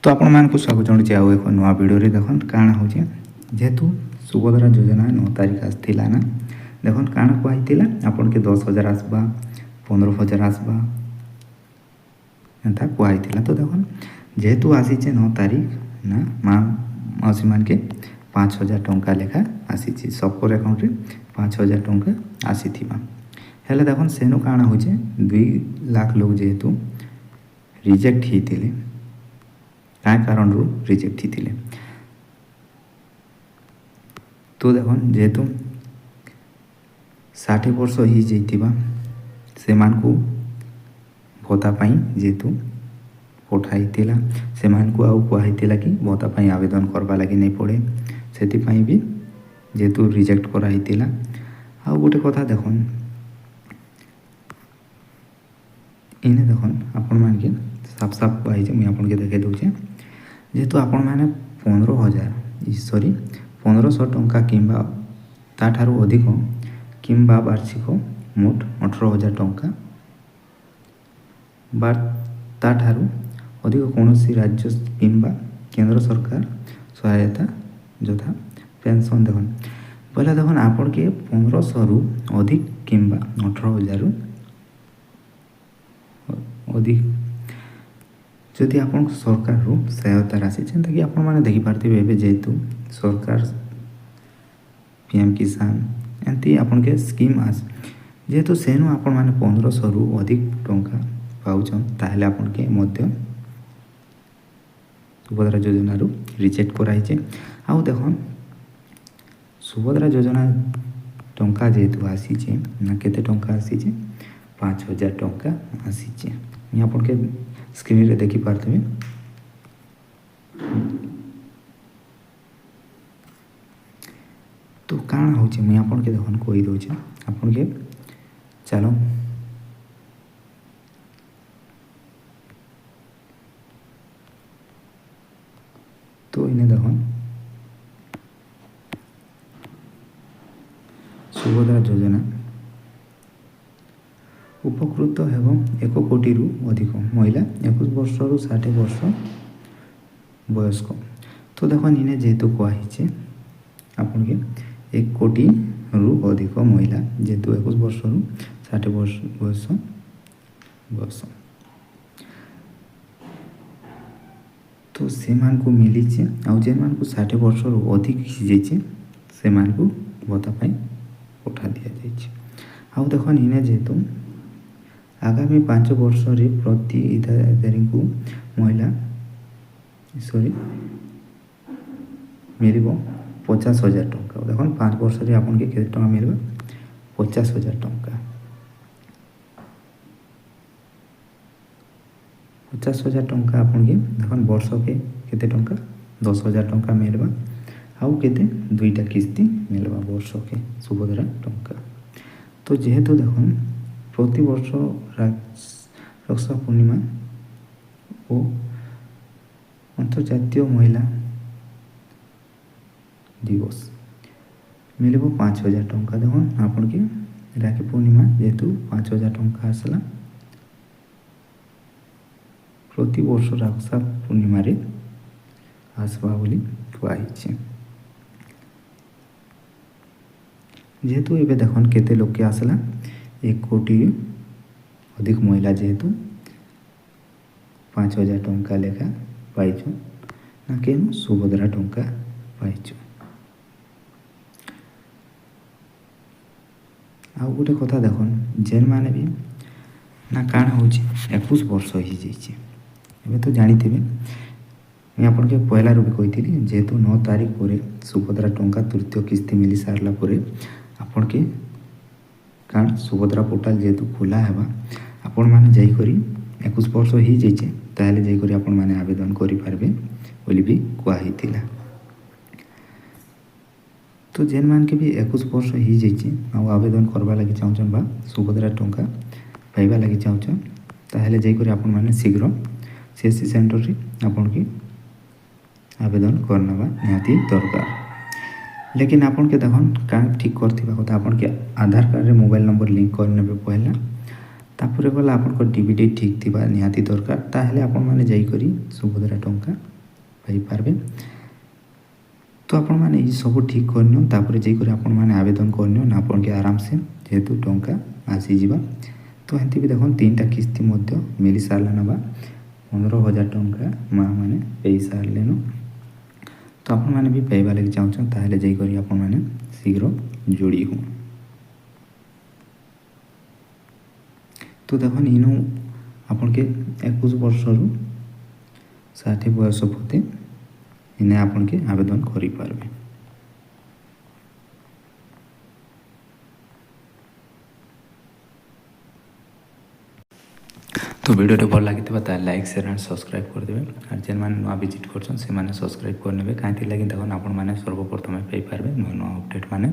तो आपण मानकु स्वागत जणाउछि आउ एक नवा वीडियो रे। देखन काना होचे जेहेतु सुभद्रा योजना 9 तारीख आसथिला ना। देखन काना कहैतिला आपन के 10,000 आसबा 15,000 आसबा एंता कहैतिला। तो देखन जेहेतु आसीचे 9 तारीख ना माउसी मान के 5,000 टंका लेखा आसीची सबकर अकाउंट रे 5,000 टंका आसीथिबा। हेले देखन सेनु काना होचे 2 लाख लोग जेहेतु रिजेक्ट हितिले काय कारण रू रिजेक्ट हितिले। तो देखन जेहेतु 60 वर्ष ही जैतिबा से मानकु भत्ता पाई जेहेतु पठाइतिला से मानकु आउ कहैतिला कि भत्ता पाई आवेदन करबा लागि नहीं पड़े सेति पाई भी जेहेतु रिजेक्ट कराइतिला। आ गोटे कथा देखन इने देखन आपण मान के साफ साफ कहि जे मैं आपण के देखे दउचे जेहेतु आपण माने 1500 टंका किंबा ताठारु अधिक किंबा वार्षिक मोट 18,000 टंका बा ताठारु अधिक कौनसी राज्य किंबा केंद्र सरकार सहायता यथा पेंशन देखन पहला देखन आपण के 1500 रु अधिक किंबा 18,000 रु अधिक जदि आप सरकार रू सहायता राशि जेनता कि आपण माने देखि पारथिबे एबे जेहेतु सरकार पीएम किसान एंती आपण के स्कीम आस जेहेतु सेनु आपण माने 1500 रु अधिक टंका पाउछन ताहले आपण के मध्य सुभद्रा योजना रू रिजेक्ट कराइछे। आउ देखन सुभद्रा योजना टंका जेहेतु आसीछे ना केते टंका आसीछे 5,000 टंका आसीछे। आपण के स्क्रीन रे देखि पारथिबे। तो काना होचे मैं आपण के देखन कहि दोचे आपण के चलो तो इने देखन सुभद्रा योजना उपकृत एवं 1 कोटी रु अधिक महिला 21 वर्ष रु 60 वर्ष वयस्क। तो देखो इने जेहेतु कहिचे आपन के 1 कोटी रु अधिक महिला जेहेतु 21 वर्ष रु 60 वर्ष बयस तो से मान को मिली आउ जे मान को 60 वर्ष रु अधिक ही जाइए से मान को भत्ता पाई पठा दिया जाइए। आउ देखो इने जेहेतु आगामी 5 वर्ष रे प्रति हिताधिकारी को महिला मिल 50,000 टंका। देखो 5 वर्ष रे आपन के केते टंका मिलबा 50,000 टंका। 50,000 टंका आपन के देखो वर्ष के केते टंका 10,000 टंका मिलबा आउ केते 2टा किस्ती मिलबा वर्ष के सुभद्रा टंका। तो जेहेतु देखो प्रति वर्ष रक्षा पूर्णिमा और अंतर्जातीय महिला दिवस मिल 5,000 टंका। देखो आपन के राखी पूर्णिमा जेहेतु 5,000 टंका आसला प्रति वर्ष रक्षा पूर्णिमा रे आसबा बोली कहैछि। जेहेतु एबे देखन केते लोग के आसला 1 कोटी अधिक महिला जेहेतु 5,000 टंका लेखा पाइछ ना के सुभद्रा टंका पाइछ। आउ गोटे कथा देखन जेन माने भी ना काना होची 21 वर्ष ही जाइए एबे तो जानिथिबे मैं आपन के पहला रूप कहिथिली जेहेतु 9 तारीख पर सुभद्रा टंका तृतीय किस्ती मिली सारला परे आपन के कारण सुभद्रा पोर्टाल जेहेतु खुला हेबा आपण माने जाई करी 21 वर्ष ही जाइए ताहले जाई करी आपण माने आवेदन करि पारबे बोली भी कहैतिला। तो जेन मान के भी 21 वर्ष ही जाइए आ आवेदन करबा लागि चाहछन बा सुभद्रा टंका पाइबा लागि चाहछन ताहले जाई करी आपण माने शीघ्र सीएससी सेंटर रे आपण के आवेदन करनबा निहाती दरकार। लेकिन आपन के देखन का ठीक करथिबा कथा आपन के आधार कार्ड रे मोबाइल नंबर लिंक करनेबे पहला तापुरे गला आपन को डीबीडी ठीक थिबा निहाती दरकार ताहले आपन माने जाई करी सुभद्रा टंका ପାଇପାରିବେ। ତ ଆପଣମାନେ ଏଇ ସବୁ ଠିକ୍ କରିନିଅ, ତାପରେ ଯାଇକରି ଆପଣମାନେ ଆବେଦନ କରିନିଅ ଆପଣକେ ଆରାମସେ ଯେହେତୁ ଟଙ୍କା ଆସିଯିବା। ତ ଏମିତି ବି ଦେଖୁନ୍ 3ଟା କିସ୍ତି ମଧ୍ୟ ମିଳି ସାରିଲାନ ବା 15,000 ଟଙ୍କା ମାଆମାନେ ପାଇ ସାରିଲେନ। ତ ଆପଣମାନେ ବି ପାଇବା ଲାଗି ଚାହୁଁଛନ୍ ତାହେଲେ ଯାଇକରି ଆପଣମାନେ ଶୀଘ୍ର ଯୋଡ଼ି ହୁଅ। ତ ଦେଖୁନ୍ ଇନୁ ଆପଣକେ 21 ବର୍ଷରୁ 60 ବୟସ ପତେ ଇନେ ଆପଣକେ ଆବେଦନ କରିପାରବେ। तो वीडियो भल लगी तार लाइक शेयर एंड सब्सक्राइब करदे और जेन मैंने नुआ विजिट कर सब्सक्राइब करने कहीं लगी देखो आपण मैंने सर्वप्रथम पाइपर नुआ नुआ अपडेट मैंने।